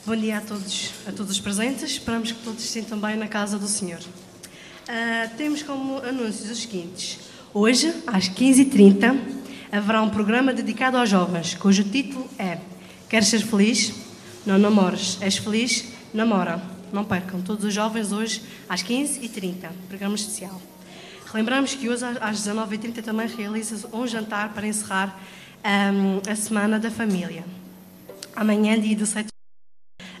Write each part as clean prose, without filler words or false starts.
Bom dia a todos os presentes. Esperamos que todos se sintam bem na casa do Senhor. Temos como anúncios os seguintes. Hoje, às 15h30, haverá um programa dedicado aos jovens, cujo título é Queres ser feliz? Não namores. És feliz? Namora. Não percam, todos os jovens hoje, às 15h30, programa especial. Relembramos que hoje, às 19h30, também realiza-se um jantar para encerrar a Semana da Família. Amanhã, dia 17,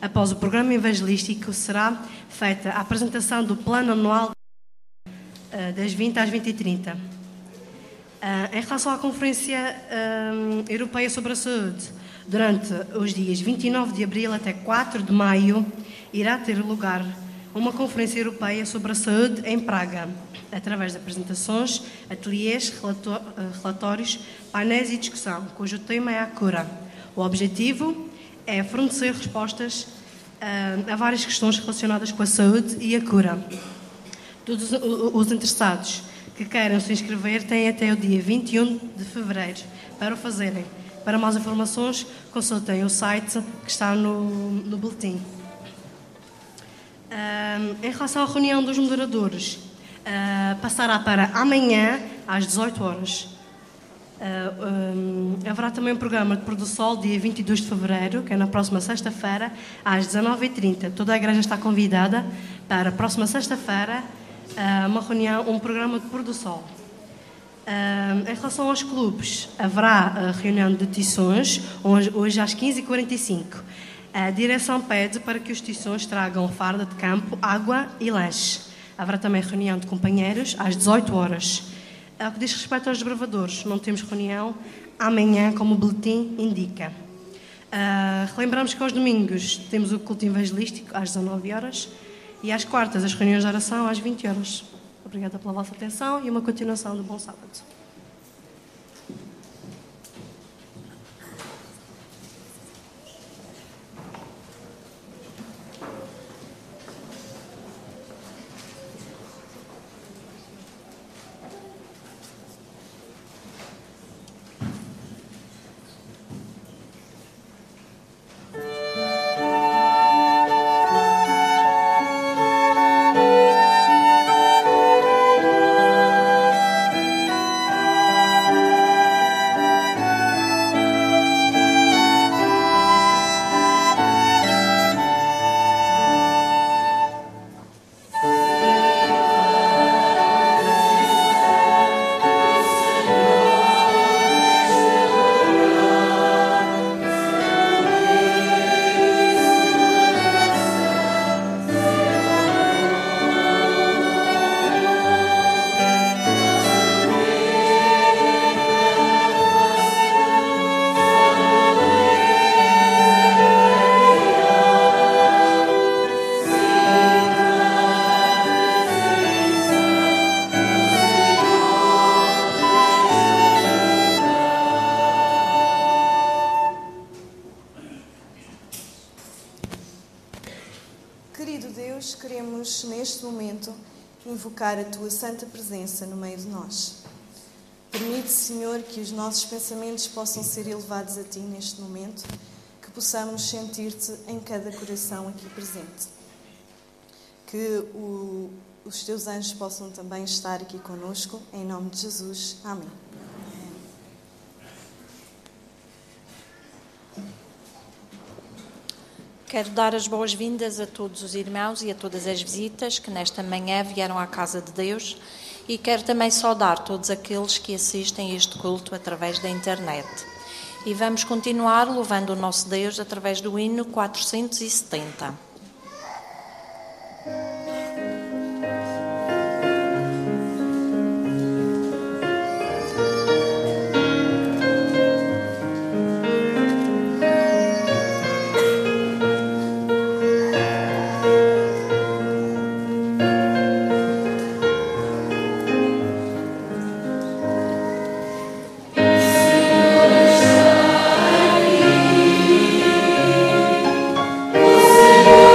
após o programa evangelístico, será feita a apresentação do plano anual das 20 às 20h30. Em relação à Conferência Europeia sobre a Saúde, durante os dias 29 de abril até 4 de maio, irá ter lugar uma Conferência Europeia sobre a Saúde em Praga, através de apresentações, ateliês, relatórios, painéis e discussão, cujo tema é a cura. O objetivo é fornecer respostas a várias questões relacionadas com a saúde e a cura. Todos os interessados que queiram se inscrever têm até o dia 21 de fevereiro para o fazerem. Para mais informações, consultem o site que está no boletim. Em relação à reunião dos moderadores, passará para amanhã às 18 horas. Haverá também um programa de pôr do sol dia 22 de fevereiro, que é na próxima sexta-feira, às 19h30. Toda a igreja está convidada para a próxima sexta-feira uma reunião, um programa de pôr do sol. Em relação aos clubes, haverá a reunião de tições hoje às 15h45. A direção pede para que os tições tragam farda de campo, água e lanche. Haverá também reunião de companheiros às 18 horas. Ao que diz respeito aos desbravadores, não temos reunião amanhã, como o boletim indica. Lembramos que aos domingos temos o culto evangelístico às 19 horas e às quartas as reuniões de oração às 20 horas. Obrigada pela vossa atenção e uma continuação do bom sábado. Invocar a Tua Santa Presença no meio de nós. Permite, Senhor, que os nossos pensamentos possam ser elevados a Ti neste momento, que possamos sentir-Te em cada coração aqui presente. Que os Teus anjos possam também estar aqui conosco, em nome de Jesus. Amém. Quero dar as boas-vindas a todos os irmãos e a todas as visitas que nesta manhã vieram à Casa de Deus e quero também saudar todos aqueles que assistem a este culto através da internet. E vamos continuar louvando o nosso Deus através do hino 470. Senhor.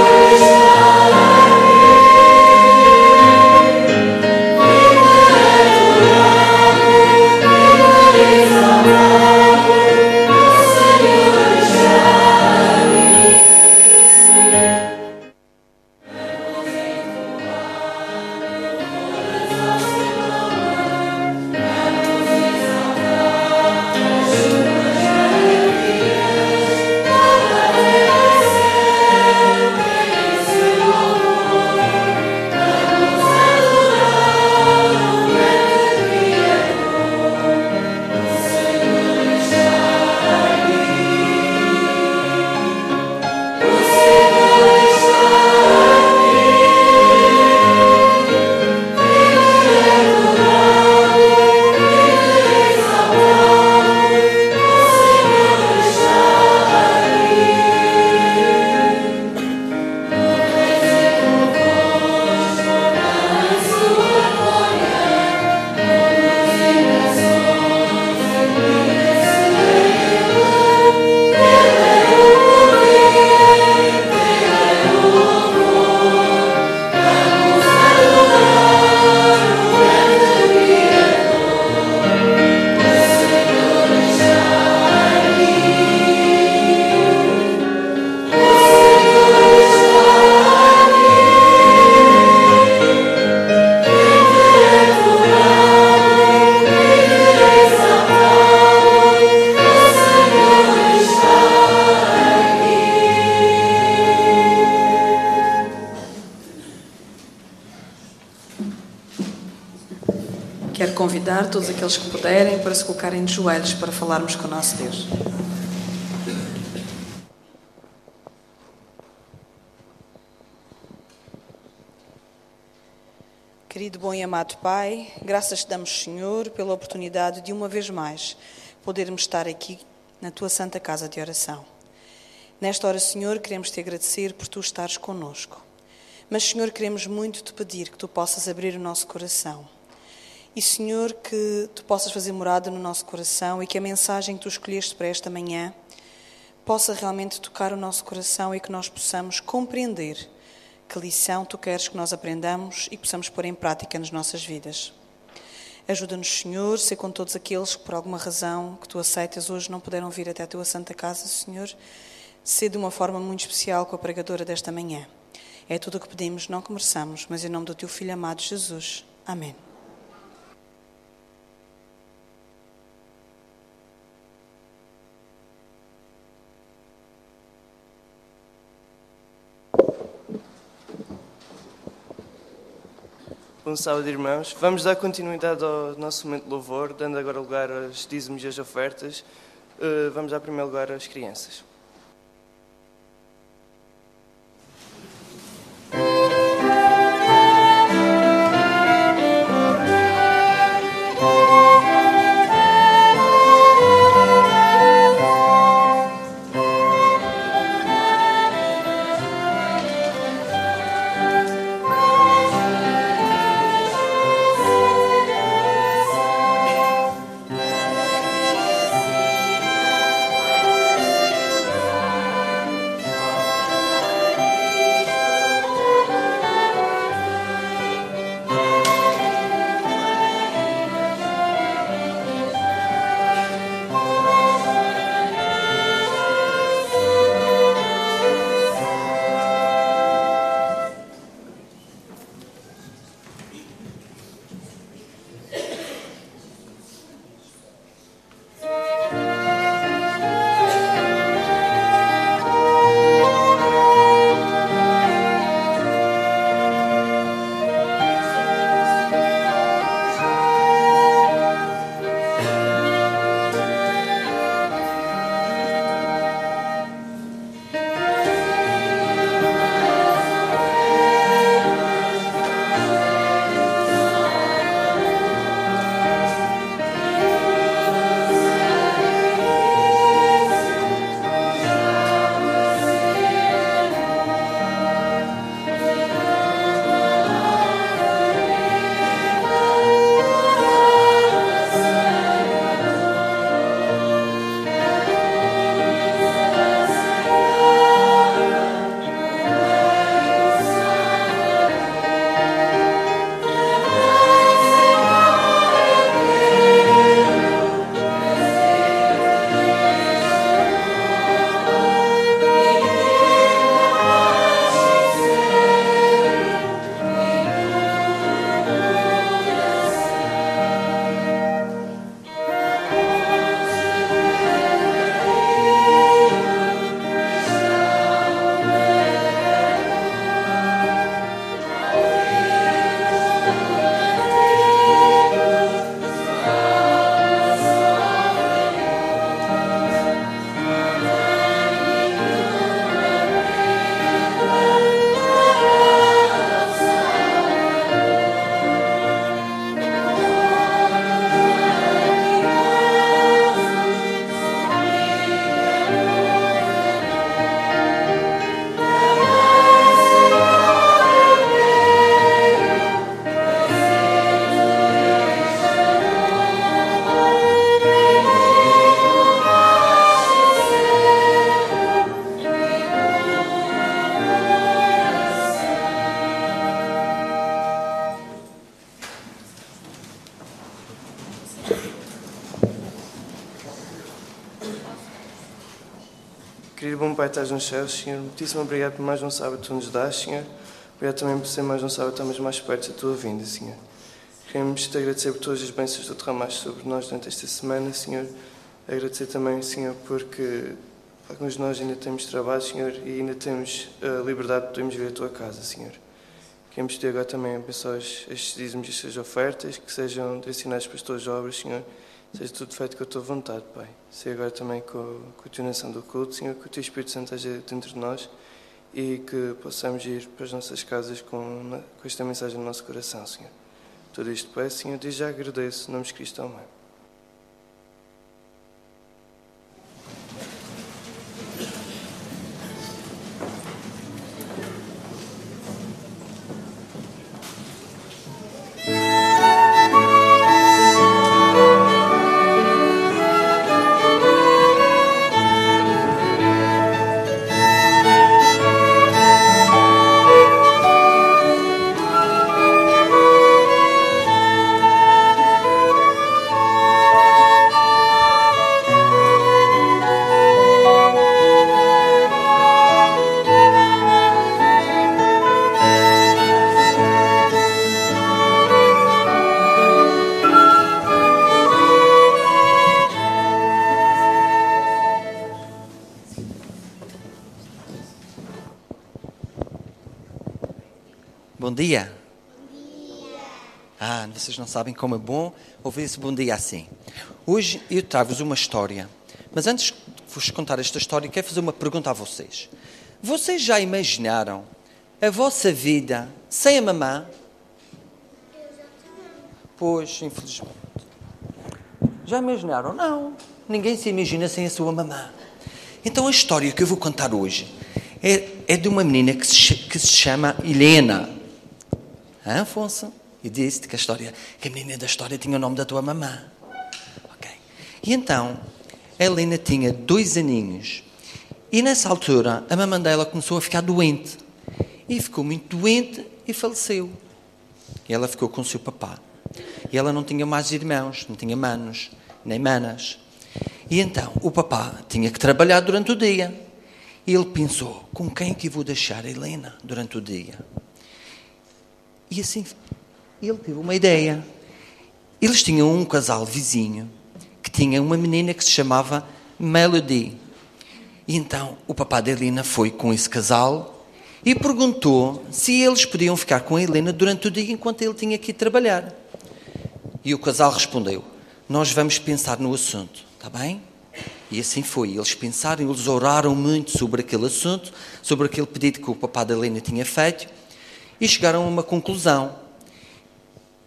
convidar todos aqueles que puderem para se colocarem de joelhos para falarmos com o nosso Deus. Querido, bom e amado Pai, graças te damos, Senhor, pela oportunidade de uma vez mais podermos estar aqui na Tua Santa Casa de Oração. Nesta hora, Senhor, queremos te agradecer por Tu estares connosco. Mas, Senhor, queremos muito te pedir que Tu possas abrir o nosso coração. E, Senhor, que Tu possas fazer morada no nosso coração e que a mensagem que Tu escolheste para esta manhã possa realmente tocar o nosso coração e que nós possamos compreender que lição Tu queres que nós aprendamos e que possamos pôr em prática nas nossas vidas. Ajuda-nos, Senhor, ser com todos aqueles que por alguma razão que Tu aceitas hoje não puderam vir até a Tua Santa Casa, Senhor, ser de uma forma muito especial com a pregadora desta manhã. É tudo o que pedimos, não que mereçamos, mas em nome do Teu Filho amado Jesus. Amém. Bom sábado, irmãos. Vamos dar continuidade ao nosso momento de louvor, dando agora lugar aos dízimos e às ofertas. Vamos dar primeiro lugar às crianças. Querido bom Pai, estás nos céus, Senhor, muitíssimo obrigado por mais um sábado que Tu nos dás, Senhor. Obrigado também por ser mais um sábado que estamos mais perto da Tua vinda, Senhor. Queremos Te agradecer por todas as bênçãos que Tu derramaste sobre nós durante esta semana, Senhor. Agradecer também, Senhor, porque alguns de nós ainda temos trabalho, Senhor, e ainda temos a liberdade de podermos vir à Tua casa, Senhor. Queremos pedir agora também abençoar estes dízimos e estas ofertas, que sejam direcionados para as tuas obras, Senhor. Seja tudo feito com a tua vontade, Pai. Seja agora também com a continuação do culto, Senhor, que o teu Espírito Santo esteja dentro de nós e que possamos ir para as nossas casas com esta mensagem no nosso coração, Senhor. Tudo isto peço, Senhor, e já agradeço. Em nome de Cristo, amém. Bom dia. Vocês não sabem como é bom ouvir esse bom dia assim. Hoje eu trago-vos uma história, mas antes de vos contar esta história, quero fazer uma pergunta a vocês. Vocês já imaginaram a vossa vida sem a mamã? Pois, infelizmente. Já imaginaram? Não. Ninguém se imagina sem a sua mamã. Então a história que eu vou contar hoje é de uma menina que se chama Helena. Afonso? E disse-te que a menina da história tinha o nome da tua mamã. Ok. E então, a Helena tinha 2 aninhos. E nessa altura, a mamã dela começou a ficar doente. E ficou muito doente e faleceu. E ela ficou com o seu papá. E ela não tinha mais irmãos, não tinha manos, nem manas. E então, o papá tinha que trabalhar durante o dia. E ele pensou, com quem que eu vou deixar a Helena durante o dia? E assim, ele teve uma ideia. Eles tinham um casal vizinho que tinha uma menina que se chamava Melody. E então o papá da Helena foi com esse casal e perguntou se eles podiam ficar com a Helena durante o dia enquanto ele tinha que ir trabalhar. E o casal respondeu, nós vamos pensar no assunto, está bem? E assim foi. Eles pensaram, eles oraram muito sobre aquele assunto, sobre aquele pedido que o papá da Helena tinha feito. E chegaram a uma conclusão.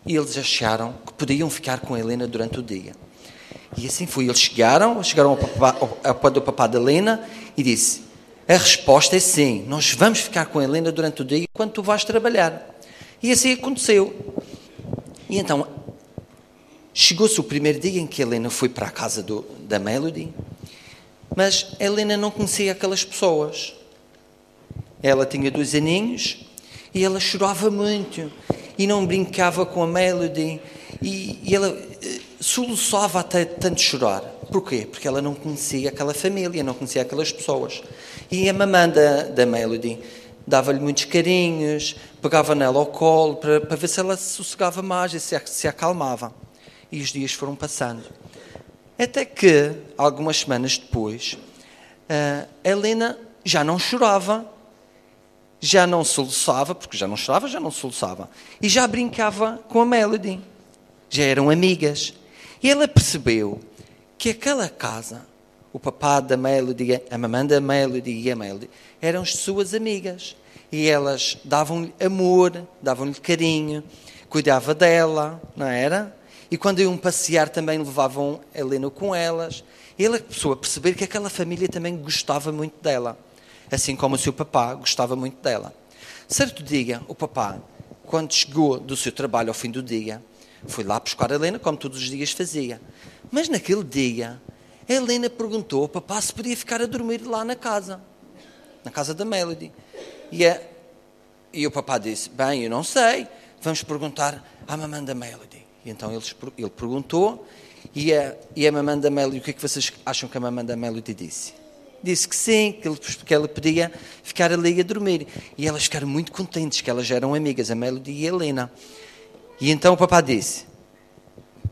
E eles acharam que podiam ficar com a Helena durante o dia. E assim foi. Eles chegaram ao pé do papá da Helena e disse, a resposta é sim, nós vamos ficar com a Helena durante o dia enquanto tu vais trabalhar. E assim aconteceu. E então, chegou-se o primeiro dia em que a Helena foi para a casa da Melody, mas a Helena não conhecia aquelas pessoas. Ela tinha 2 aninhos, e ela chorava muito, e não brincava com a Melody, e ela soluçava até tanto chorar. Porquê? Porque ela não conhecia aquela família, não conhecia aquelas pessoas. E a mamã da Melody dava-lhe muitos carinhos, pegava nela ao colo, para ver se ela se sossegava mais e se acalmava. E os dias foram passando. Até que, algumas semanas depois, a Helena já não chorava, já não soluçava, porque já não chorava, já não soluçava. E já brincava com a Melody. Já eram amigas. E ela percebeu que aquela casa, o papá da Melody, a mamã da Melody e a Melody, eram as suas amigas. E elas davam-lhe amor, davam-lhe carinho, cuidava dela, não era? E quando iam passear também levavam a Helena com elas. E ela começou a perceber que aquela família também gostava muito dela. Assim como o seu papá gostava muito dela. Certo dia, o papá, quando chegou do seu trabalho ao fim do dia, foi lá buscar a Helena, como todos os dias fazia. Mas naquele dia, a Helena perguntou ao papá se podia ficar a dormir lá na casa da Melody. E o papá disse, bem, eu não sei, vamos perguntar à mamã da Melody. E então ele perguntou, e a mamã da Melody, o que é que vocês acham que a mamã da Melody disse? Disse que sim, que ela podia ficar ali a dormir. E elas ficaram muito contentes, que elas já eram amigas, a Melody e a Helena. E então o papá disse,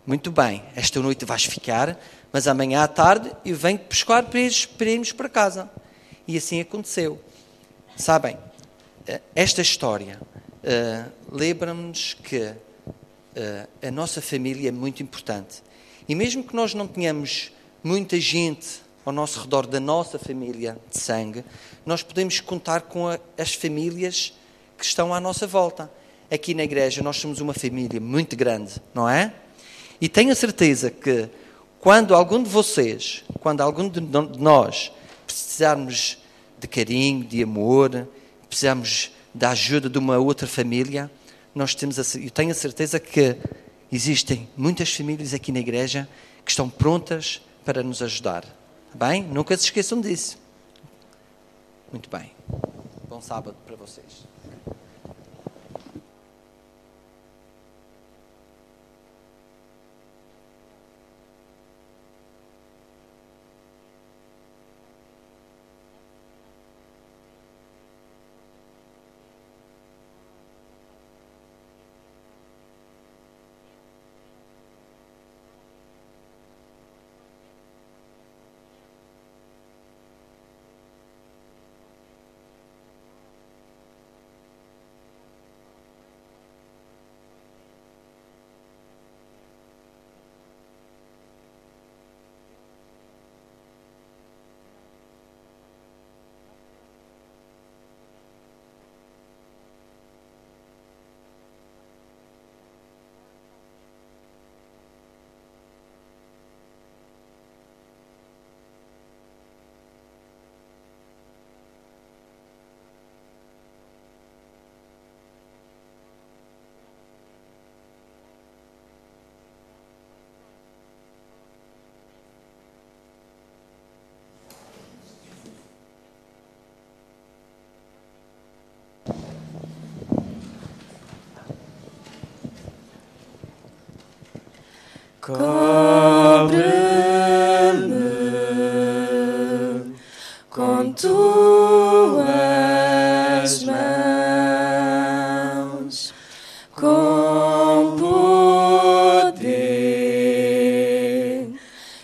muito bem, esta noite vais ficar, mas amanhã à tarde eu venho-te buscar para irmos para casa. E assim aconteceu. Sabem, esta história lembra-nos que a nossa família é muito importante. E mesmo que nós não tenhamos muita gente ao nosso redor da nossa família de sangue, nós podemos contar com as famílias que estão à nossa volta. Aqui na igreja nós somos uma família muito grande, não é? E tenho a certeza que quando algum de vocês, quando algum de nós precisarmos de carinho, de amor, precisarmos da ajuda de uma outra família, eu tenho a certeza que existem muitas famílias aqui na igreja que estão prontas para nos ajudar. Bem? Nunca se esqueçam disso. Muito bem. Bom sábado para vocês. Cobre-me com tuas mãos, com poder,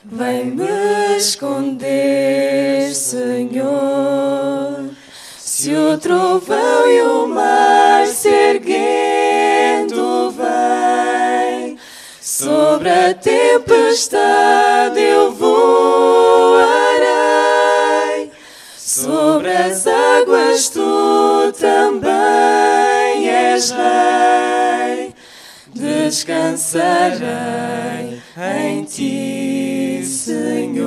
vem-me esconder, Senhor, se o trovão e o mar se erguendo vem. Sobre a tempestade eu voarei, sobre as águas tu também és rei. Descansarei em ti, Senhor.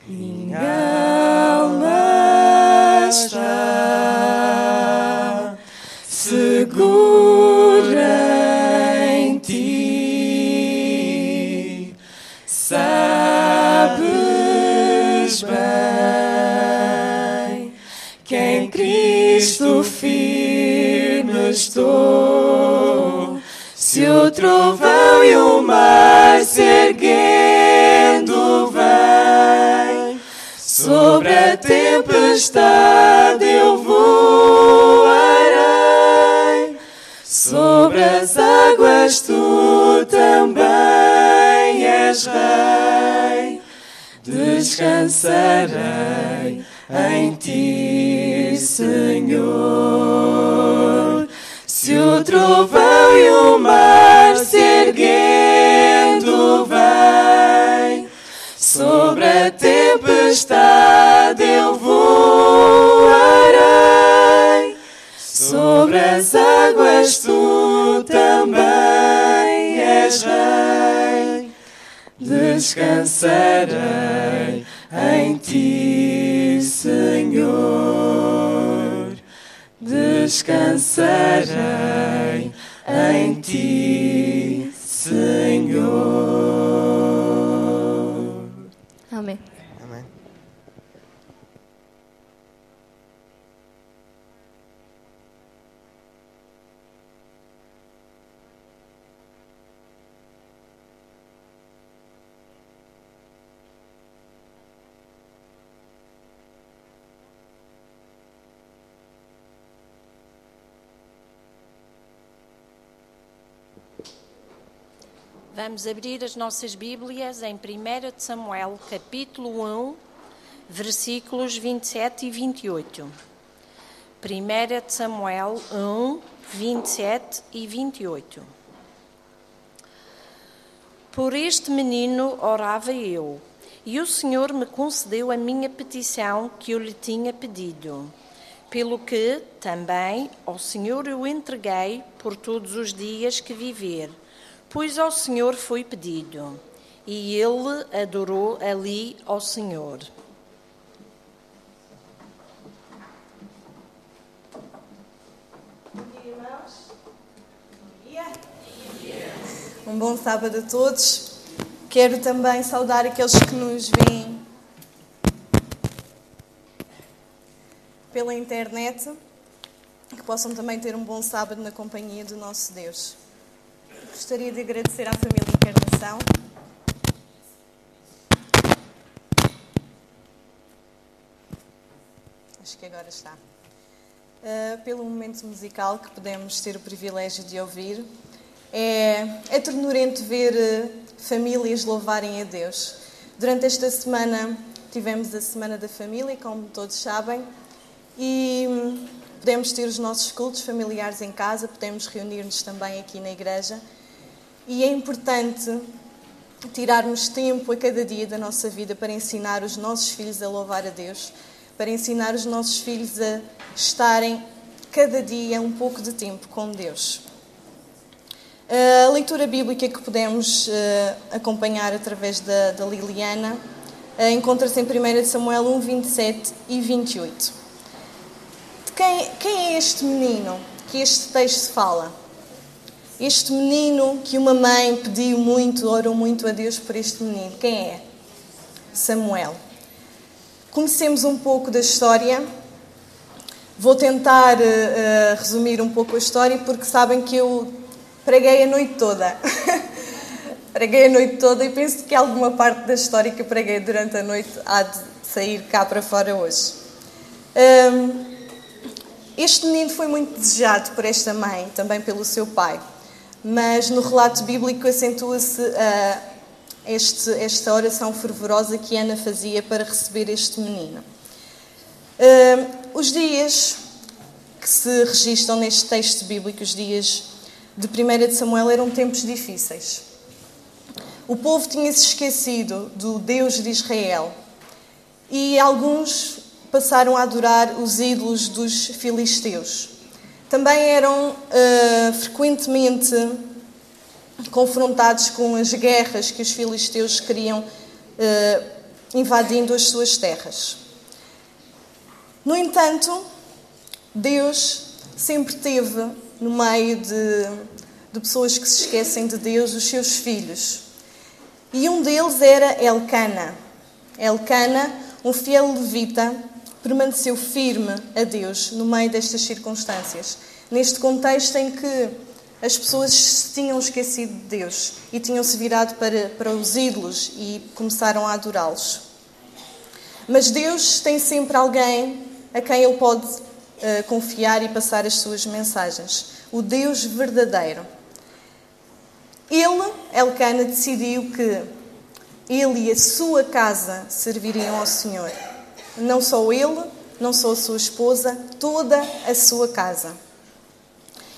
Minha alma está segura em ti, sabes bem que em Cristo firme estou. Se o trovão e o mar se erguendo vem, sobre a tempestade eu voarei, sobre as águas tu também és rei. Descansarei em ti, Senhor. Se o trovão e o mar se erguendo vem, sobre a tempestade eu voarei, sobre as águas tu também és rei. Descansarei em ti, Senhor. Descansarei em ti, Senhor. Amém. Amém. Vamos abrir as nossas Bíblias em 1 de Samuel, capítulo 1, versículos 27 e 28. 1 de Samuel 1, 27 e 28. Por este menino orava eu, e o Senhor me concedeu a minha petição que eu lhe tinha pedido. Pelo que, também, ao Senhor eu entreguei por todos os dias que viver, pois ao Senhor foi pedido, e ele adorou ali ao Senhor. Um bom sábado a todos. Quero também saudar aqueles que nos veem pela internet, que possam também ter um bom sábado na companhia do nosso Deus. Gostaria de agradecer à família Encarnação. Acho que agora está. Pelo momento musical que podemos ter o privilégio de ouvir. É ternurento ver famílias louvarem a Deus. Durante esta semana tivemos a Semana da Família, como todos sabem, e podemos ter os nossos cultos familiares em casa, podemos reunir-nos também aqui na igreja. E é importante tirarmos tempo a cada dia da nossa vida para ensinar os nossos filhos a louvar a Deus, para ensinar os nossos filhos a estarem cada dia um pouco de tempo com Deus. A leitura bíblica que podemos acompanhar através da Liliana encontra-se em 1 Samuel 1, 27 e 28. De quem é este menino que este texto fala? Este menino que uma mãe pediu muito, orou muito a Deus por este menino. Quem é? Samuel. Conhecemos um pouco da história. Vou tentar resumir um pouco a história, porque sabem que eu preguei a noite toda. Preguei a noite toda e penso que alguma parte da história que eu preguei durante a noite há de sair cá para fora hoje. Este menino foi muito desejado por esta mãe, também pelo seu pai. Mas no relato bíblico acentua-se esta oração fervorosa que Ana fazia para receber este menino. Os dias que se registram neste texto bíblico, os dias de 1 de Samuel, eram tempos difíceis. O povo tinha-se esquecido do Deus de Israel e alguns passaram a adorar os ídolos dos filisteus. Também eram frequentemente confrontados com as guerras que os filisteus queriam invadindo as suas terras. No entanto, Deus sempre teve no meio de pessoas que se esquecem de Deus, os seus filhos. E um deles era Elcana. Elcana, um fiel levita, permaneceu firme a Deus no meio destas circunstâncias. Neste contexto em que as pessoas se tinham esquecido de Deus e tinham-se virado para os ídolos e começaram a adorá-los. Mas Deus tem sempre alguém a quem Ele pode confiar e passar as suas mensagens. O Deus verdadeiro. Elcana, decidiu que ele e a sua casa serviriam ao Senhor. Não só ele, não só a sua esposa, toda a sua casa.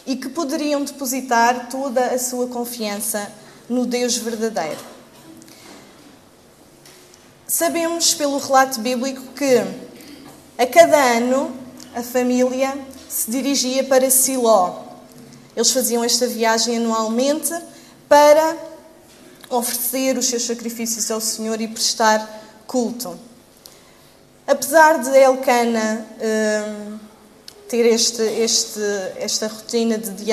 E que poderiam depositar toda a sua confiança no Deus verdadeiro. Sabemos pelo relato bíblico que a cada ano a família se dirigia para Siló. Eles faziam esta viagem anualmente para oferecer os seus sacrifícios ao Senhor e prestar culto. Apesar de Elcana ter esta rotina de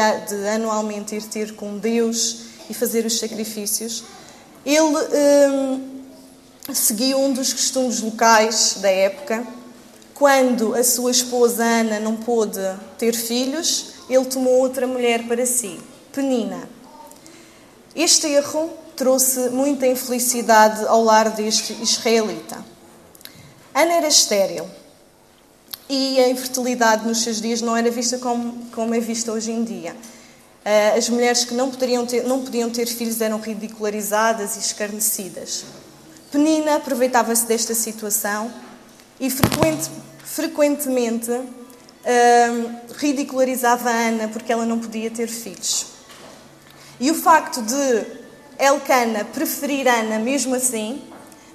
anualmente ir ter com Deus e fazer os sacrifícios, ele seguiu um dos costumes locais da época. Quando a sua esposa Ana não pôde ter filhos, ele tomou outra mulher para si, Penina. Este erro trouxe muita infelicidade ao lar deste israelita. Ana era estéril e a infertilidade nos seus dias não era vista como é vista hoje em dia. As mulheres que não podiam ter filhos eram ridicularizadas e escarnecidas. Penina aproveitava-se desta situação e frequentemente ridicularizava a Ana porque ela não podia ter filhos. E o facto de Elcana preferir Ana mesmo assim,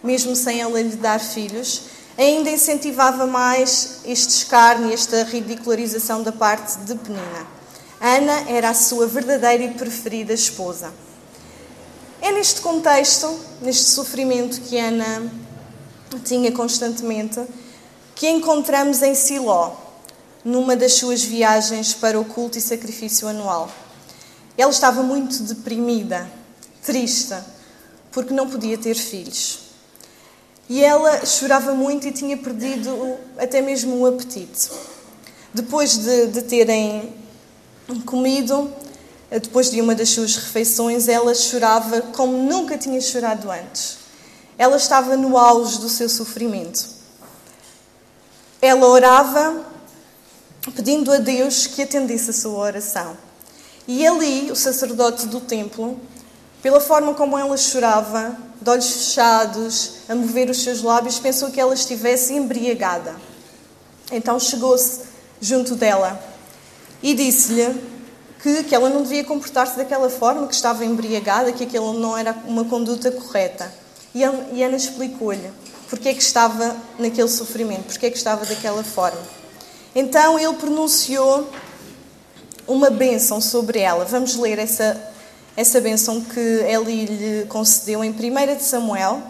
mesmo sem ela lhe dar filhos, ainda incentivava mais este escárnio, esta ridicularização da parte de Penina. Ana era a sua verdadeira e preferida esposa. É neste contexto, neste sofrimento que Ana tinha constantemente, que encontramos em Siló, numa das suas viagens para o culto e sacrifício anual. Ela estava muito deprimida, triste, porque não podia ter filhos. E ela chorava muito e tinha perdido até mesmo o apetite. Depois de terem comido, depois de uma das suas refeições, ela chorava como nunca tinha chorado antes. Ela estava no auge do seu sofrimento. Ela orava, pedindo a Deus que atendesse a sua oração. E ali, o sacerdote do templo, pela forma como ela chorava, de olhos fechados, a mover os seus lábios, pensou que ela estivesse embriagada. Então chegou-se junto dela e disse-lhe que ela não devia comportar-se daquela forma, que estava embriagada, que aquilo não era uma conduta correta. E Ana explicou-lhe porque é que estava naquele sofrimento, porque é que estava daquela forma. Então ele pronunciou uma bênção sobre ela. Vamos ler essa bênção que Eli lhe concedeu em 1 de Samuel,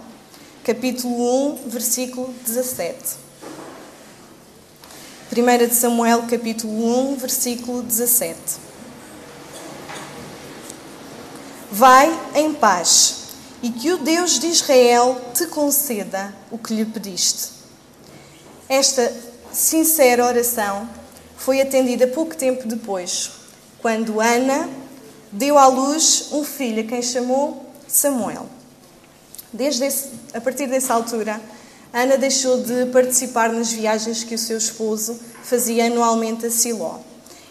capítulo 1, versículo 17. 1 de Samuel, capítulo 1, versículo 17. Vai em paz, e que o Deus de Israel te conceda o que lhe pediste. Esta sincera oração foi atendida pouco tempo depois, quando Ana deu à luz um filho a quem chamou Samuel. A partir dessa altura, Ana deixou de participar nas viagens que o seu esposo fazia anualmente a Siló.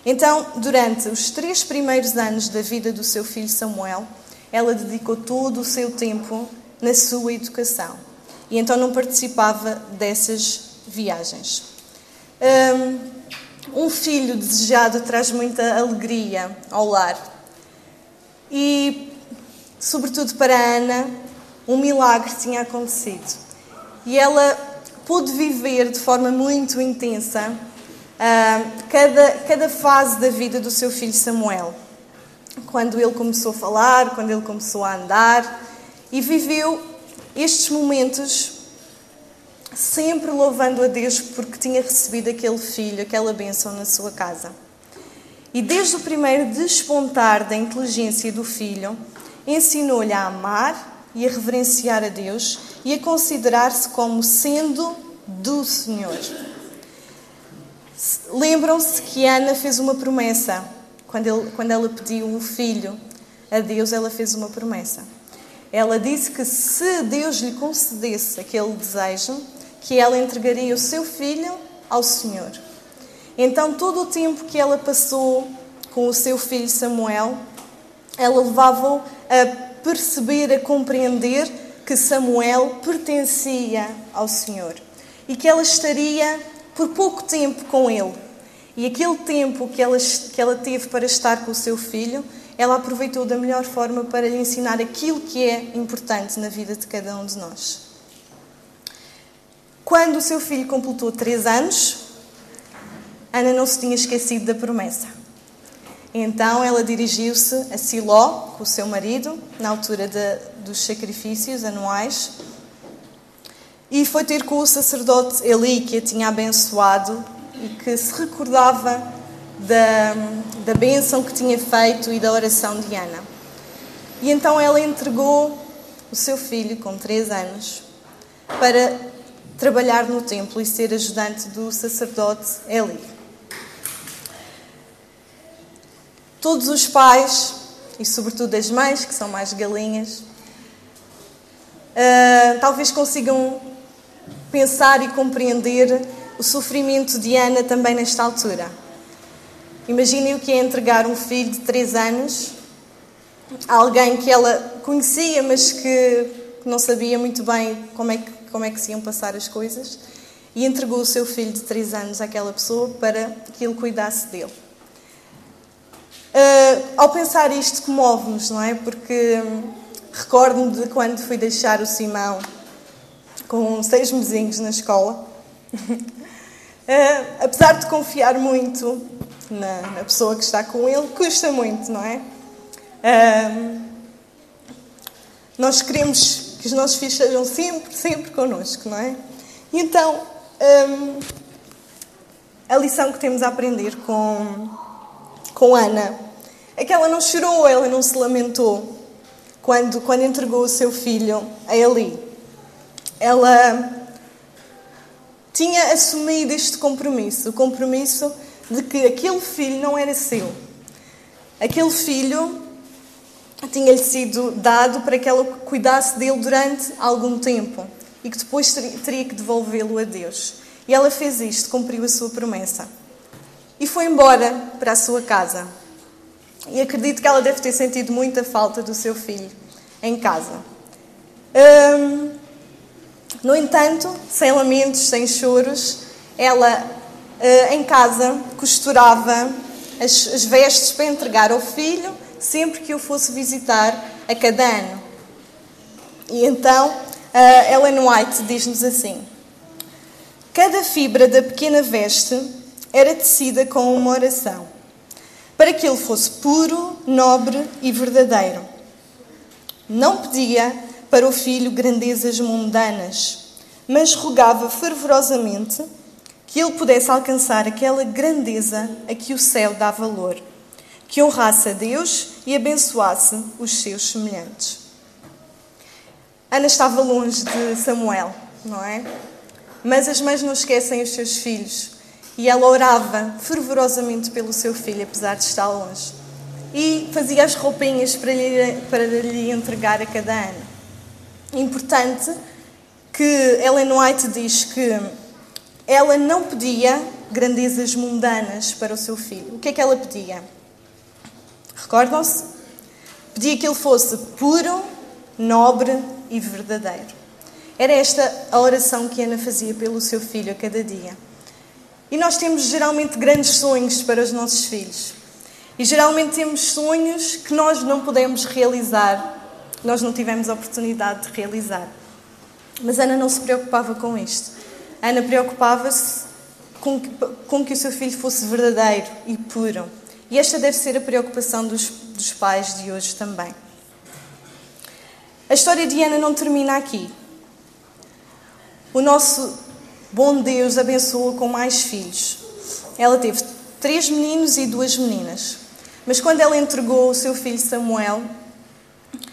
Então, durante os 3 primeiros anos da vida do seu filho Samuel, ela dedicou todo o seu tempo na sua educação. E então não participava dessas viagens. Um filho desejado traz muita alegria ao lar. E, sobretudo para Ana, um milagre tinha acontecido. E ela pôde viver de forma muito intensa cada fase da vida do seu filho Samuel. Quando ele começou a falar, quando ele começou a andar, e viveu estes momentos sempre louvando a Deus porque tinha recebido aquele filho, aquela bênção na sua casa. E desde o primeiro despontar da inteligência do filho, ensinou-lhe a amar e a reverenciar a Deus e a considerar-se como sendo do Senhor. Lembram-se que Ana fez uma promessa. Quando ela pediu um filho a Deus, ela fez uma promessa. Ela disse que se Deus lhe concedesse aquele desejo, que ela entregaria o seu filho ao Senhor. Então, todo o tempo que ela passou com o seu filho Samuel, ela levava-o a perceber, a compreender que Samuel pertencia ao Senhor e que ela estaria por pouco tempo com ele. E aquele tempo que ela teve para estar com o seu filho, ela aproveitou da melhor forma para lhe ensinar aquilo que é importante na vida de cada um de nós. Quando o seu filho completou 3 anos, Ana não se tinha esquecido da promessa. Então ela dirigiu-se a Siló com o seu marido, na altura dos sacrifícios anuais, e foi ter com o sacerdote Eli, que a tinha abençoado e que se recordava da bênção que tinha feito e da oração de Ana. E então ela entregou o seu filho, com 3 anos, para trabalhar no templo e ser ajudante do sacerdote Eli. Todos os pais, e sobretudo as mães, que são mais galinhas, talvez consigam pensar e compreender o sofrimento de Ana também nesta altura. Imaginem o que é entregar um filho de 3 anos a alguém que ela conhecia, mas que não sabia muito bem como é que se iam passar as coisas. e entregou o seu filho de 3 anos àquela pessoa para que ele cuidasse dele. Ao pensar isto, comove-nos, não é? Porque recordo-me de quando fui deixar o Simão com 6 mesinhos na escola. Apesar de confiar muito na pessoa que está com ele, custa muito, não é? Nós queremos que os nossos filhos sejam sempre connosco, não é? E então, a lição que temos a aprender com Ana é que ela não chorou, ela não se lamentou quando entregou o seu filho a Eli. Ela tinha assumido este compromisso, o compromisso de que aquele filho não era seu. Aquele filho tinha-lhe sido dado para que ela cuidasse dele durante algum tempo e que depois teria que devolvê-lo a Deus. E ela fez isto, cumpriu a sua promessa. E foi embora para a sua casa. E acredito que ela deve ter sentido muita falta do seu filho em casa. No entanto, sem lamentos, sem choros, ela em casa costurava as vestes para entregar ao filho sempre que o fosse visitar a cada ano. E então, Ellen White diz-nos assim: cada fibra da pequena veste era tecida com uma oração, para que ele fosse puro, nobre e verdadeiro. Não pedia para o filho grandezas mundanas, mas rogava fervorosamente que ele pudesse alcançar aquela grandeza a que o céu dá valor, que honrasse a Deus e abençoasse os seus semelhantes. Ana estava longe de Samuel, não é? Mas as mães não esquecem os seus filhos. E ela orava fervorosamente pelo seu filho, apesar de estar longe. E fazia as roupinhas para lhe entregar a cada ano. Importante que Ellen White diz que ela não pedia grandezas mundanas para o seu filho. O que é que ela pedia? Recordam-se? Pedia que ele fosse puro, nobre e verdadeiro. Era esta a oração que Ana fazia pelo seu filho a cada dia. E nós temos geralmente grandes sonhos para os nossos filhos. E geralmente temos sonhos que nós não podemos realizar, nós não tivemos a oportunidade de realizar. Mas Ana não se preocupava com isto. Ana preocupava-se com que o seu filho fosse verdadeiro e puro. E esta deve ser a preocupação dos pais de hoje também. A história de Ana não termina aqui. O nosso bom Deus abençoa com mais filhos. Ela teve 3 meninos e 2 meninas. Mas quando ela entregou o seu filho Samuel,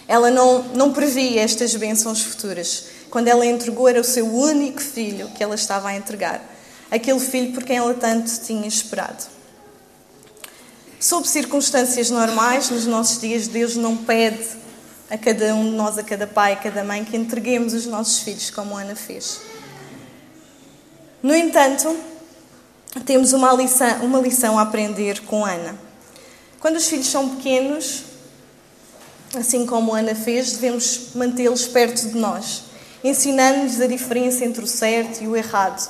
ela não previa estas bênçãos futuras. Quando ela entregou, era o seu único filho que ela estava a entregar. Aquele filho por quem ela tanto tinha esperado. Sob circunstâncias normais, nos nossos dias, Deus não pede a cada um de nós, a cada pai, a cada mãe, que entreguemos os nossos filhos, como Ana fez. No entanto, temos uma lição a aprender com Ana. Quando os filhos são pequenos, assim como Ana fez, devemos mantê-los perto de nós, ensinando-lhes a diferença entre o certo e o errado,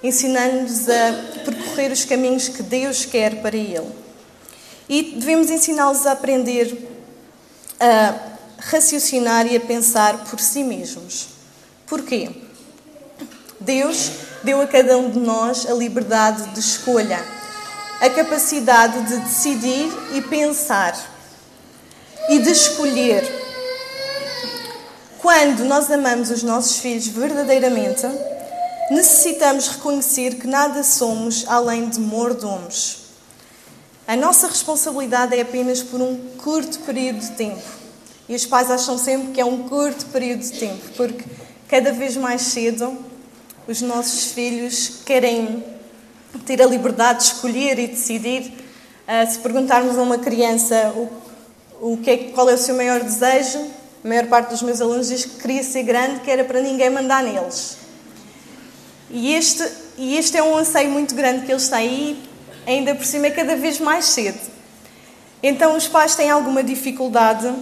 ensinando-lhes a percorrer os caminhos que Deus quer para ele. E devemos ensiná-los a aprender a raciocinar e a pensar por si mesmos. Porquê? Deus deu a cada um de nós a liberdade de escolha, a capacidade de decidir e pensar e de escolher. Quando nós amamos os nossos filhos verdadeiramente, necessitamos reconhecer que nada somos além de mordomos. A nossa responsabilidade é apenas por um curto período de tempo. E os pais acham sempre que é um curto período de tempo, porque cada vez mais cedo os nossos filhos querem ter a liberdade de escolher e decidir. Se perguntarmos a uma criança qual é o seu maior desejo, a maior parte dos meus alunos diz que queria ser grande, que era para ninguém mandar neles. E este é um anseio muito grande que eles têm, e ainda por cima é cada vez mais cedo. Então os pais têm alguma dificuldade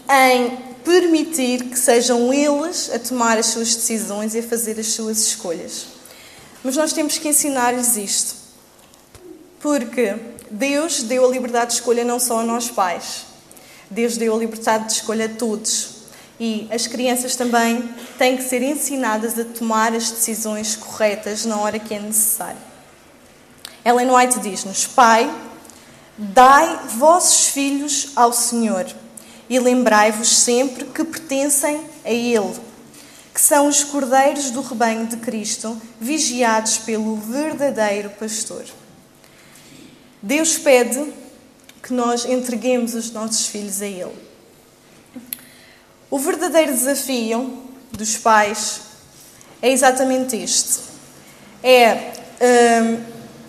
em permitir que sejam eles a tomar as suas decisões e a fazer as suas escolhas. Mas nós temos que ensinar-lhes isto. Porque Deus deu a liberdade de escolha não só a nós pais. Deus deu a liberdade de escolha a todos. E as crianças também têm que ser ensinadas a tomar as decisões corretas na hora que é necessário. Ellen White diz-nos: Pai, dai vossos filhos ao Senhor e lembrai-vos sempre que pertencem a Ele, que são os cordeiros do rebanho de Cristo, vigiados pelo verdadeiro pastor. Deus pede que nós entreguemos os nossos filhos a Ele. O verdadeiro desafio dos pais é exatamente este. É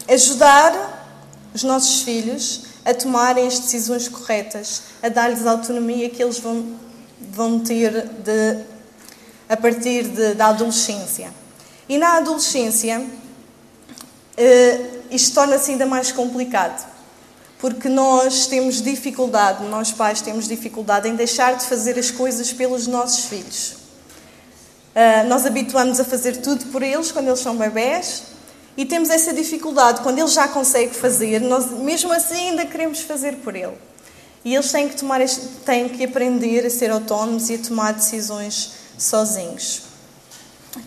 ajudar os nossos filhos a tomarem as decisões corretas, a dar-lhes a autonomia que eles vão ter a partir da adolescência. E na adolescência, isto torna-se ainda mais complicado. Porque nós pais temos dificuldade em deixar de fazer as coisas pelos nossos filhos. Nós habituamos a fazer tudo por eles quando eles são bebés e temos essa dificuldade. Quando eles já conseguem fazer, nós mesmo assim ainda queremos fazer por ele. E eles têm que aprender a ser autónomos e a tomar decisões sozinhos.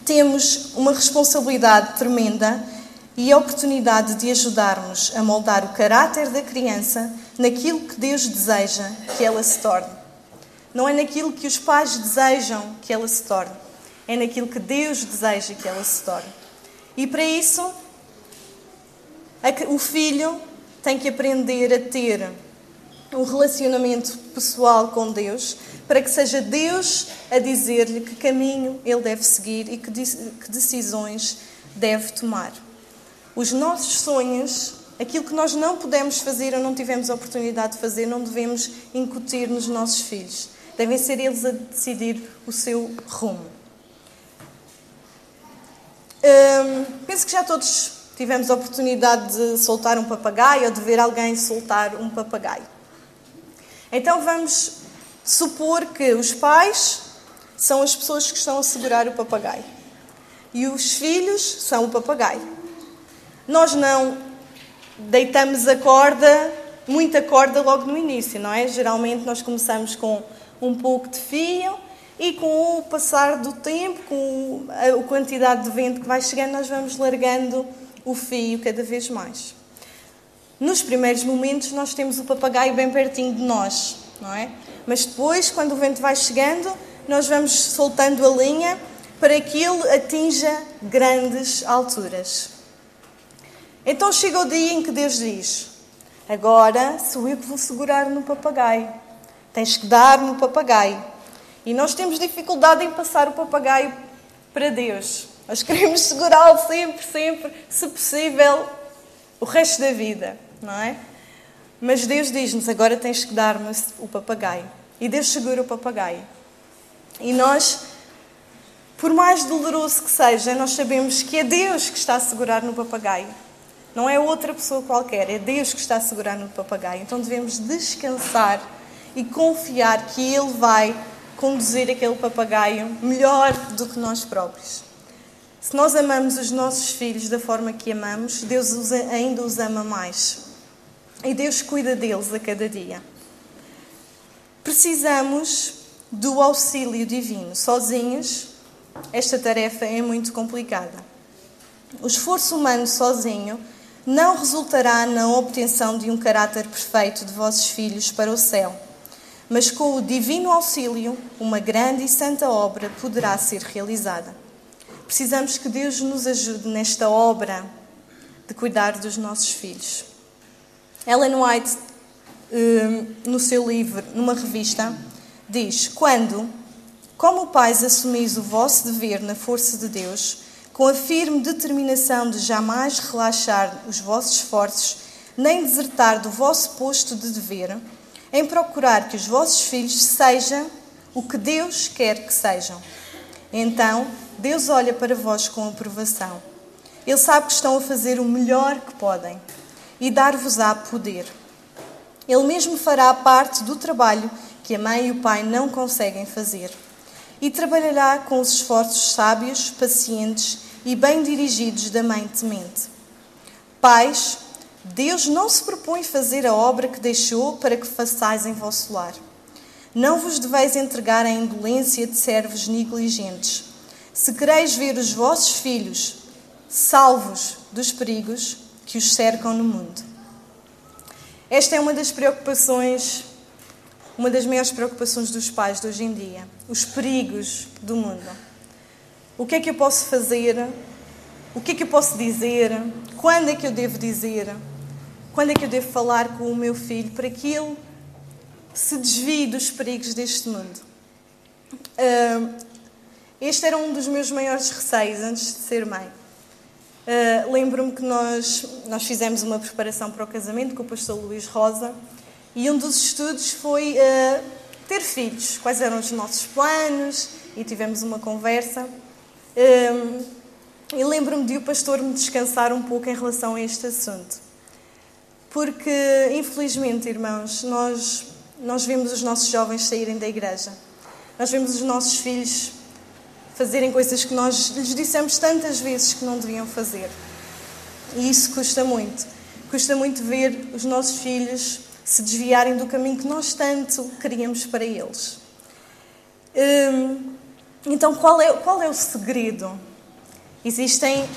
Temos uma responsabilidade tremenda e a oportunidade de ajudarmos a moldar o caráter da criança naquilo que Deus deseja que ela se torne. Não é naquilo que os pais desejam que ela se torne, é naquilo que Deus deseja que ela se torne. E para isso, o filho tem que aprender a ter um relacionamento pessoal com Deus, para que seja Deus a dizer-lhe que caminho ele deve seguir e que decisões deve tomar. Os nossos sonhos, aquilo que nós não pudemos fazer ou não tivemos a oportunidade de fazer, não devemos incutir nos nossos filhos. Devem ser eles a decidir o seu rumo. Penso que já todos tivemos a oportunidade de soltar um papagaio ou de ver alguém soltar um papagaio. Então vamos supor que os pais são as pessoas que estão a segurar o papagaio e os filhos são o papagaio. Nós não deitamos muita corda logo no início, não é? Geralmente nós começamos com um pouco de fio e com o passar do tempo, com a quantidade de vento que vai chegando, nós vamos largando o fio cada vez mais. Nos primeiros momentos nós temos o papagaio bem pertinho de nós, não é? Mas depois, quando o vento vai chegando, nós vamos soltando a linha para que ele atinja grandes alturas. Então chega o dia em que Deus diz: agora sou eu que vou segurar no papagaio. Tens que dar no papagaio. E nós temos dificuldade em passar o papagaio para Deus. Nós queremos segurá-lo sempre, se possível, o resto da vida, não é? Mas Deus diz-nos: agora tens que dar-me o papagaio. E Deus segura o papagaio. E nós, por mais doloroso que seja, nós sabemos que é Deus que está a segurar no papagaio. Não é outra pessoa qualquer, é Deus que está a segurar no papagaio. Então devemos descansar e confiar que Ele vai conduzir aquele papagaio melhor do que nós próprios. Se nós amamos os nossos filhos da forma que amamos, Deus ainda os ama mais. E Deus cuida deles a cada dia. Precisamos do auxílio divino. Sozinhos, esta tarefa é muito complicada. O esforço humano sozinho não resultará na obtenção de um caráter perfeito de vossos filhos para o céu, mas com o divino auxílio, uma grande e santa obra poderá ser realizada. Precisamos que Deus nos ajude nesta obra de cuidar dos nossos filhos. Ellen White, no seu livro, numa revista, diz: como pais assumis o vosso dever na força de Deus, com a firme determinação de jamais relaxar os vossos esforços, nem desertar do vosso posto de dever, em procurar que os vossos filhos sejam o que Deus quer que sejam. Então, Deus olha para vós com aprovação. Ele sabe que estão a fazer o melhor que podem e dar-vos-á poder. Ele mesmo fará parte do trabalho que a mãe e o pai não conseguem fazer e trabalhará com os esforços sábios, pacientes e bem dirigidos da mãe temente. Pais, Deus não se propõe fazer a obra que deixou para que façais em vosso lar. Não vos deveis entregar à indolência de servos negligentes. Se quereis ver os vossos filhos salvos dos perigos que os cercam no mundo. Esta é uma das maiores preocupações dos pais de hoje em dia. Os perigos do mundo. O que é que eu posso fazer? O que é que eu posso dizer? Quando é que eu devo dizer? Quando é que eu devo falar com o meu filho para que ele se desvie dos perigos deste mundo? Este era um dos meus maiores receios antes de ser mãe. Lembro-me que nós fizemos uma preparação para o casamento com o pastor Luís Rosa e um dos estudos foi ter filhos. Quais eram os nossos planos? E tivemos uma conversa. E lembro-me de o pastor me descansar um pouco em relação a este assunto. Porque, infelizmente, irmãos, nós vemos os nossos jovens saírem da igreja. Nós vemos os nossos filhos fazerem coisas que nós lhes dissemos tantas vezes que não deviam fazer. E isso custa muito. Custa muito ver os nossos filhos se desviarem do caminho que nós tanto queríamos para eles. Então, qual é o segredo? Existem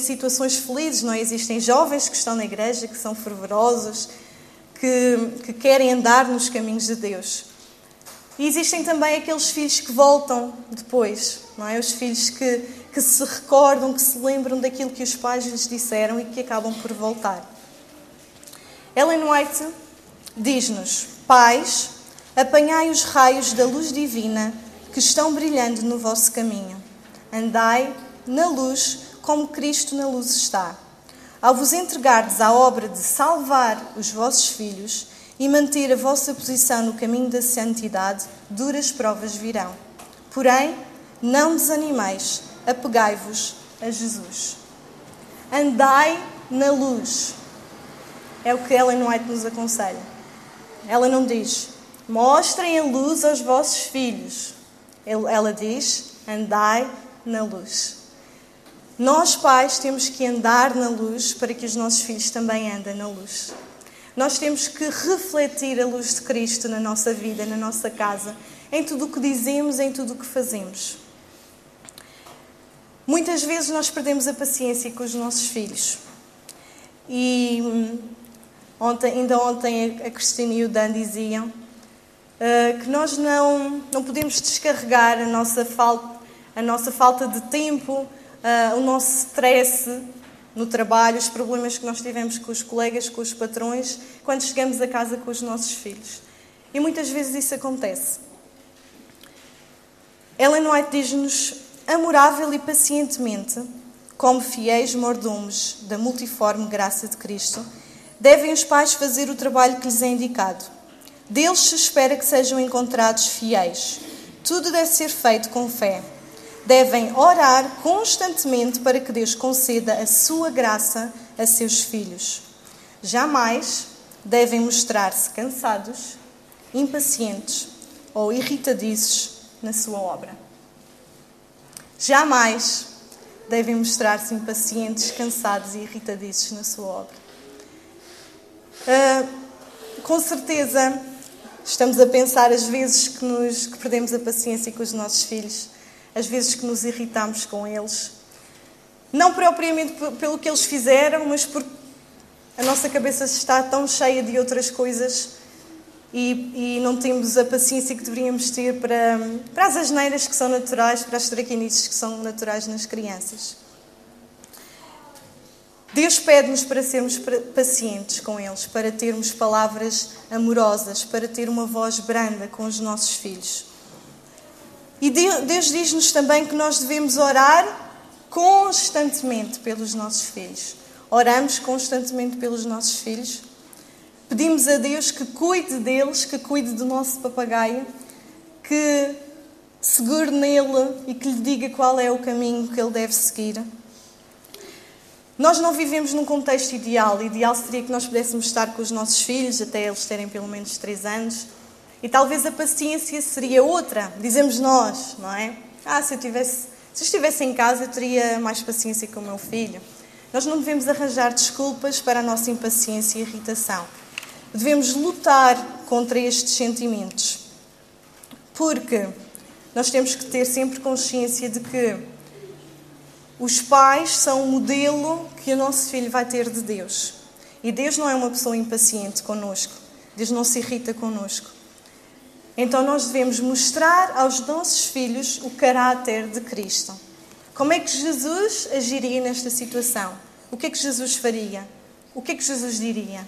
situações felizes, não é? Existem jovens que estão na igreja, que são fervorosos, que querem andar nos caminhos de Deus. E existem também aqueles filhos que voltam depois, não é? Os filhos que se recordam, que se lembram daquilo que os pais lhes disseram e que acabam por voltar. Ellen White diz-nos: pais, apanhai os raios da luz divina que estão brilhando no vosso caminho. Andai na luz como Cristo na luz está. Ao vos entregardes à obra de salvar os vossos filhos e manter a vossa posição no caminho da santidade, duras provas virão. Porém, não desanimeis, apegai-vos a Jesus. Andai na luz. É o que Ellen White nos aconselha. Ela não diz, mostrem a luz aos vossos filhos. Ela diz, andai na luz. Nós, pais, temos que andar na luz para que os nossos filhos também andem na luz. Nós temos que refletir a luz de Cristo na nossa vida, na nossa casa, em tudo o que dizemos, em tudo o que fazemos. Muitas vezes nós perdemos a paciência com os nossos filhos. E ainda ontem a Cristina e o Dan diziam que nós não podemos descarregar a nossa falta de tempo, o nosso stress no trabalho, os problemas que nós tivemos com os colegas, com os patrões, quando chegamos a casa com os nossos filhos. E muitas vezes isso acontece. Ellen White diz-nos, amorável e pacientemente, como fiéis mordomos da multiforme graça de Cristo, devem os pais fazer o trabalho que lhes é indicado. Deles se espera que sejam encontrados fiéis. Tudo deve ser feito com fé. Devem orar constantemente para que Deus conceda a sua graça a seus filhos. Jamais devem mostrar-se cansados, impacientes ou irritadiços na sua obra. Jamais devem mostrar-se impacientes, cansados e irritadiços na sua obra. Com certeza, estamos a pensar as vezes que perdemos a paciência com os nossos filhos, as vezes que nos irritamos com eles. Não propriamente pelo que eles fizeram, mas porque a nossa cabeça está tão cheia de outras coisas e não temos a paciência que deveríamos ter para as asneiras que são naturais, para as traquinices que são naturais nas crianças. Deus pede-nos para sermos pacientes com eles, para termos palavras amorosas, para ter uma voz branda com os nossos filhos. E Deus diz-nos também que nós devemos orar constantemente pelos nossos filhos. Oramos constantemente pelos nossos filhos. Pedimos a Deus que cuide deles, que cuide do nosso papagaio, que segure nele e que lhe diga qual é o caminho que ele deve seguir. Nós não vivemos num contexto ideal. O ideal seria que nós pudéssemos estar com os nossos filhos até eles terem pelo menos 3 anos. E talvez a paciência seria outra, dizemos nós, não é? Se Se eu estivesse em casa, eu teria mais paciência com o meu filho. Nós não devemos arranjar desculpas para a nossa impaciência e irritação. Devemos lutar contra estes sentimentos. Porque nós temos que ter sempre consciência de que os pais são o modelo que o nosso filho vai ter de Deus. E Deus não é uma pessoa impaciente connosco. Deus não se irrita connosco. Então nós devemos mostrar aos nossos filhos o caráter de Cristo. Como é que Jesus agiria nesta situação? O que é que Jesus faria? O que é que Jesus diria?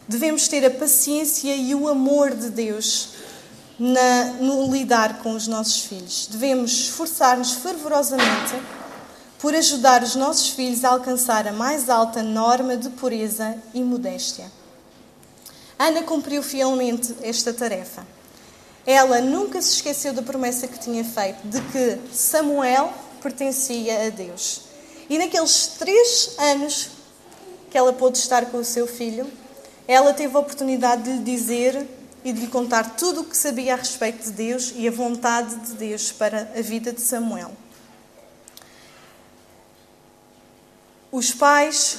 Devemos ter a paciência e o amor de Deus no lidar com os nossos filhos. Devemos esforçar-nos fervorosamente por ajudar os nossos filhos a alcançar a mais alta norma de pureza e modéstia. Ana cumpriu fielmente esta tarefa. Ela nunca se esqueceu da promessa que tinha feito, de que Samuel pertencia a Deus. E naqueles 3 anos que ela pôde estar com o seu filho, ela teve a oportunidade de lhe dizer e de lhe contar tudo o que sabia a respeito de Deus e a vontade de Deus para a vida de Samuel. Os pais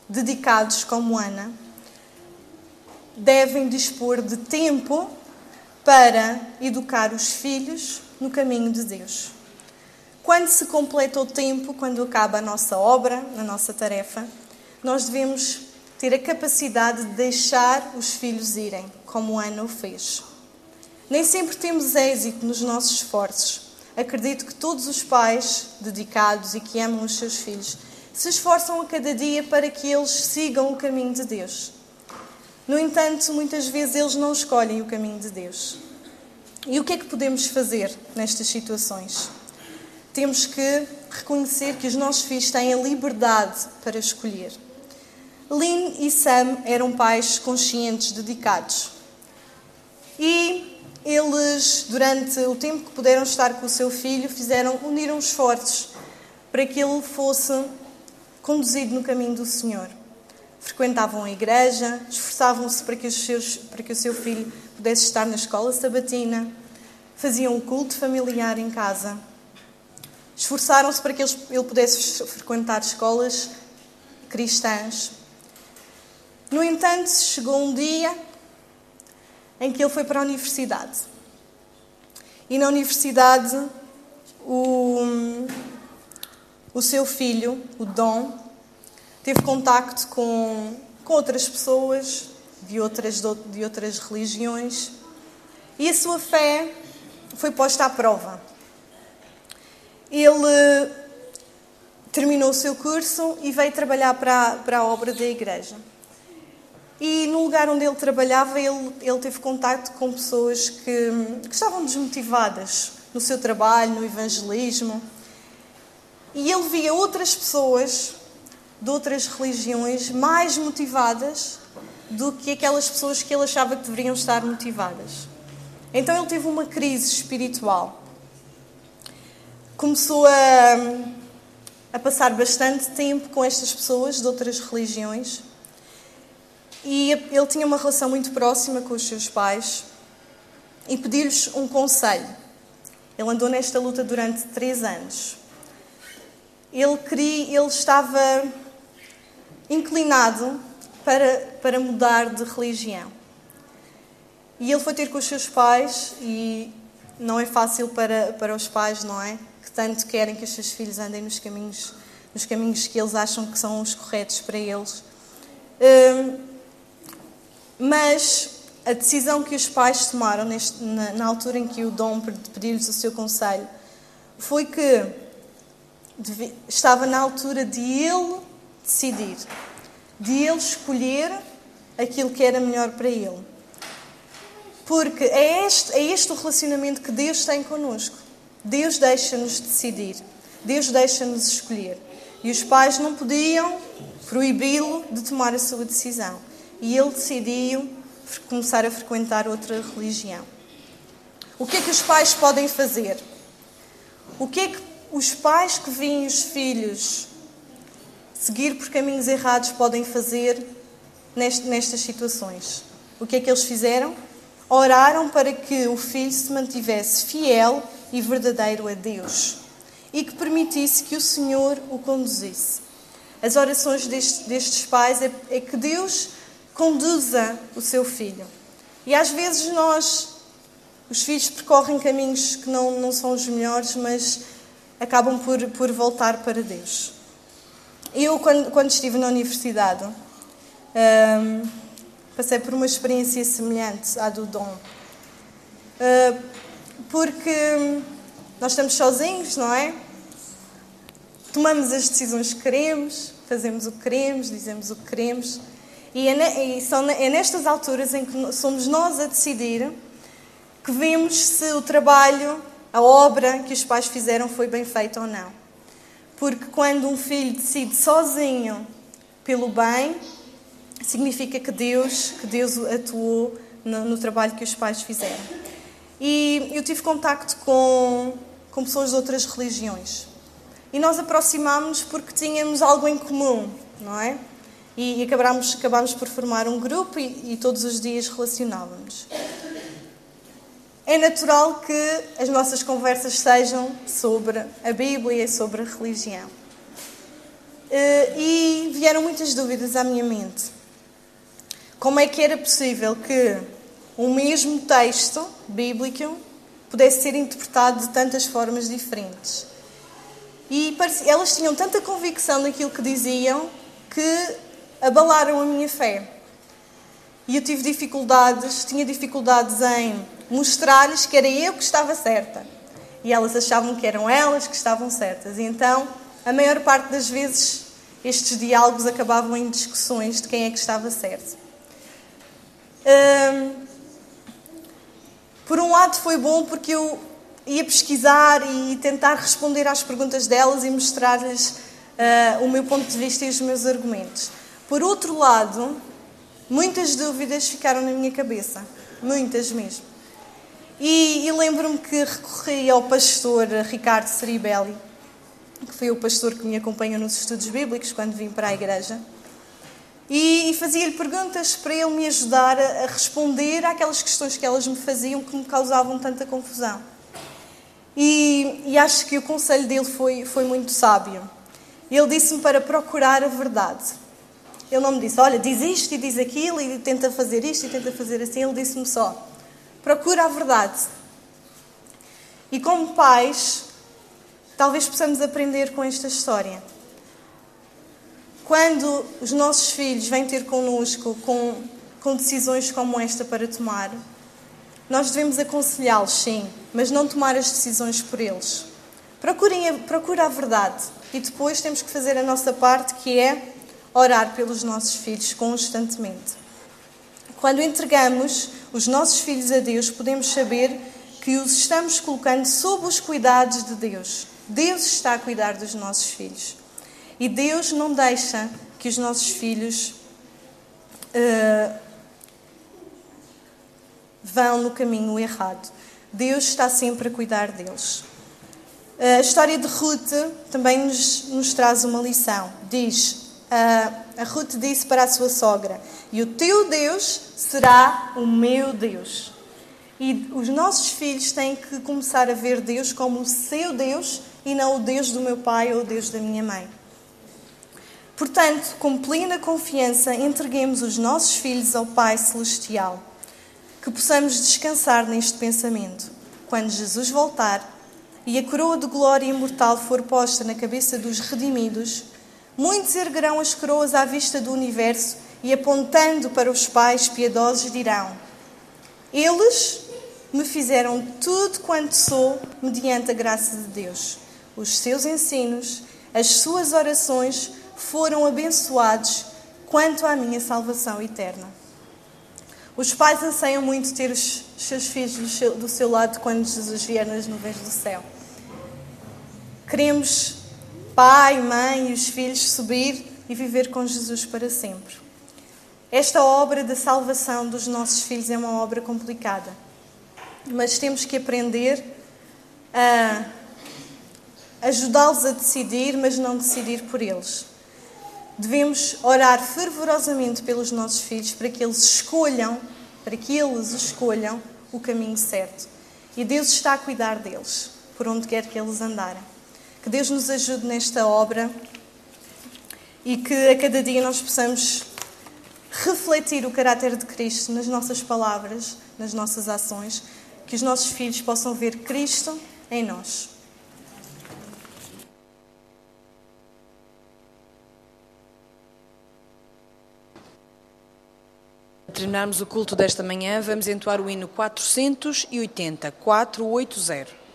dedicados como Ana devem dispor de tempo para educar os filhos no caminho de Deus. Quando se completa o tempo, quando acaba a nossa obra, a nossa tarefa, nós devemos ter a capacidade de deixar os filhos irem, como Ana o fez. Nem sempre temos êxito nos nossos esforços. Acredito que todos os pais dedicados e que amam os seus filhos se esforçam a cada dia para que eles sigam o caminho de Deus. No entanto, muitas vezes eles não escolhem o caminho de Deus. E o que é que podemos fazer nestas situações? Temos que reconhecer que os nossos filhos têm a liberdade para escolher. Lynn e Sam eram pais conscientes, dedicados. E eles, durante o tempo que puderam estar com o seu filho, uniram esforços para que ele fosse conduzido no caminho do Senhor. Frequentavam a igreja, esforçavam-se para que o seu filho pudesse estar na escola sabatina, faziam o culto familiar em casa, esforçaram-se para que ele pudesse frequentar escolas cristãs. No entanto, chegou um dia em que ele foi para a universidade. E na universidade, o seu filho, o Dom, teve contacto com outras pessoas de outras religiões e a sua fé foi posta à prova. Ele terminou o seu curso e veio trabalhar para a obra da igreja. E no lugar onde ele trabalhava, ele teve contacto com pessoas que estavam desmotivadas no seu trabalho, no evangelismo. E ele via outras pessoas de outras religiões mais motivadas do que aquelas pessoas que ele achava que deveriam estar motivadas. Então ele teve uma crise espiritual. Começou a passar bastante tempo com estas pessoas de outras religiões e ele tinha uma relação muito próxima com os seus pais e pediu-lhes um conselho. Ele andou nesta luta durante 3 anos. Ele estava inclinado para mudar de religião. E ele foi ter com os seus pais, e não é fácil para os pais, não é? Que tanto querem que os seus filhos andem nos caminhos que eles acham que são os corretos para eles. Mas a decisão que os pais tomaram na altura em que o Dom pediu-lhes o seu conselho foi que estava na altura de ele decidir, de ele escolher aquilo que era melhor para ele. Porque é este o relacionamento que Deus tem connosco. Deus deixa-nos decidir. Deus deixa-nos escolher. E os pais não podiam proibi-lo de tomar a sua decisão. E ele decidiu começar a frequentar outra religião. O que é que os pais podem fazer? O que é que os pais que veem os filhos seguir por caminhos errados podem fazer nestas situações? O que é que eles fizeram? Oraram para que o filho se mantivesse fiel e verdadeiro a Deus. e que permitisse que o Senhor o conduzisse. As orações destes pais é que Deus conduza o seu filho. E às vezes os filhos percorrem caminhos que não são os melhores, mas acabam por voltar para Deus. Eu, quando estive na universidade, passei por uma experiência semelhante à do Dom. Porque nós estamos sozinhos, não é? Tomamos as decisões que queremos, fazemos o que queremos, dizemos o que queremos. E é nestas alturas em que somos nós a decidir que vemos se o trabalho, a obra que os pais fizeram foi bem feita ou não. Porque quando um filho decide sozinho pelo bem, significa que Deus atuou no trabalho que os pais fizeram. E eu tive contacto com pessoas de outras religiões. E nós aproximámos-nos porque tínhamos algo em comum, não é? E acabámos por formar um grupo e todos os dias relacionávamos. É natural que as nossas conversas sejam sobre a Bíblia e sobre a religião. E vieram muitas dúvidas à minha mente. Como é que era possível que o mesmo texto bíblico pudesse ser interpretado de tantas formas diferentes? E elas tinham tanta convicção naquilo que diziam que abalaram a minha fé. E eu tinha dificuldades em mostrar-lhes que era eu que estava certa. E elas achavam que eram elas que estavam certas. E então, a maior parte das vezes, estes diálogos acabavam em discussões de quem é que estava certo. Por um lado foi bom porque eu ia pesquisar e tentar responder às perguntas delas e mostrar-lhes o meu ponto de vista e os meus argumentos. Por outro lado, muitas dúvidas ficaram na minha cabeça. Muitas mesmo. E lembro-me que recorri ao pastor Ricardo Ceribelli, que foi o pastor que me acompanhou nos estudos bíblicos quando vim para a igreja, e fazia-lhe perguntas para ele me ajudar a responder àquelas questões que elas me faziam que me causavam tanta confusão. E acho que o conselho dele foi muito sábio. Ele disse-me para procurar a verdade. Ele não me disse, olha, diz isto e diz aquilo e tenta fazer isto e tenta fazer assim. Ele disse-me só, procura a verdade. E como pais, talvez possamos aprender com esta história. Quando os nossos filhos vêm ter connosco com decisões como esta para tomar, nós devemos aconselhá-los, sim, mas não tomar as decisões por eles. Procura a verdade. E depois temos que fazer a nossa parte, que é orar pelos nossos filhos constantemente. Quando entregamos os nossos filhos a Deus, podemos saber que os estamos colocando sob os cuidados de Deus. Deus está a cuidar dos nossos filhos. E Deus não deixa que os nossos filhos vão no caminho errado. Deus está sempre a cuidar deles. A história de Ruth também nos traz uma lição. A Ruth disse para a sua sogra, e o teu Deus será o meu Deus. E os nossos filhos têm que começar a ver Deus como o seu Deus e não o Deus do meu pai ou o Deus da minha mãe. Portanto, com plena confiança, entreguemos os nossos filhos ao Pai Celestial. Que possamos descansar neste pensamento. Quando Jesus voltar e a coroa de glória imortal for posta na cabeça dos redimidos, muitos erguerão as coroas à vista do universo e, apontando para os pais piedosos, dirão: eles me fizeram tudo quanto sou mediante a graça de Deus. Os seus ensinos, as suas orações foram abençoados quanto à minha salvação eterna. Os pais anseiam muito ter os seus filhos do seu lado quando Jesus vier nas nuvens do céu. Queremos pai, mãe e os filhos subir e viver com Jesus para sempre. Esta obra da salvação dos nossos filhos é uma obra complicada, mas temos que aprender a ajudá-los a decidir, mas não decidir por eles. Devemos orar fervorosamente pelos nossos filhos para que eles escolham o caminho certo. E Deus está a cuidar deles, por onde quer que eles andarem. Que Deus nos ajude nesta obra e que a cada dia nós possamos refletir o caráter de Cristo nas nossas palavras, nas nossas ações, que os nossos filhos possam ver Cristo em nós. Para terminarmos o culto desta manhã, vamos entoar o hino 480, 480.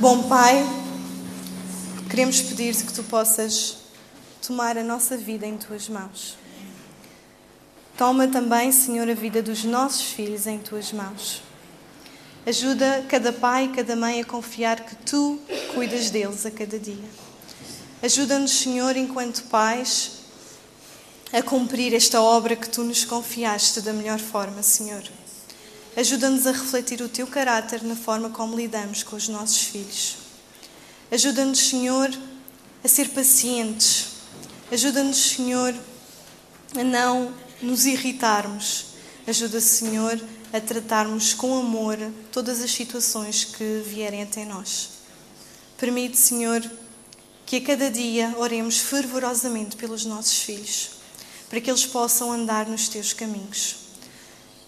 Bom Pai, queremos pedir-te que tu possas tomar a nossa vida em tuas mãos. Toma também, Senhor, a vida dos nossos filhos em tuas mãos. Ajuda cada pai e cada mãe a confiar que tu cuidas deles a cada dia. Ajuda-nos, Senhor, enquanto pais, a cumprir esta obra que tu nos confiaste da melhor forma, Senhor. Ajuda-nos a refletir o teu caráter na forma como lidamos com os nossos filhos. Ajuda-nos, Senhor, a ser pacientes. Ajuda-nos, Senhor, a não nos irritarmos. Ajuda, Senhor, a tratarmos com amor todas as situações que vierem até nós. Permite, Senhor, que a cada dia oremos fervorosamente pelos nossos filhos, para que eles possam andar nos teus caminhos.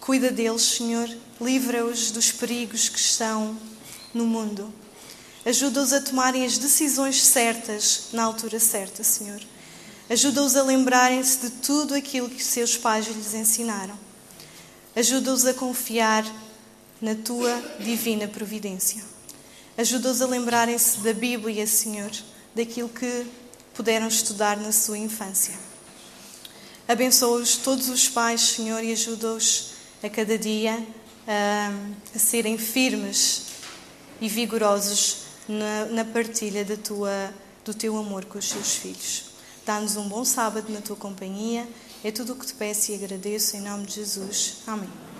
Cuida deles, Senhor, livra-os dos perigos que estão no mundo. Ajuda-os a tomarem as decisões certas na altura certa, Senhor. Ajuda-os a lembrarem-se de tudo aquilo que seus pais lhes ensinaram. Ajuda-os a confiar na tua divina providência. Ajuda-os a lembrarem-se da Bíblia, Senhor, daquilo que puderam estudar na sua infância. Abençoa-os todos os pais, Senhor, e ajuda-os a cada dia a serem firmes e vigorosos na partilha do teu amor com os seus filhos. Dá-nos um bom sábado na tua companhia. É tudo o que te peço e agradeço em nome de Jesus. Amém.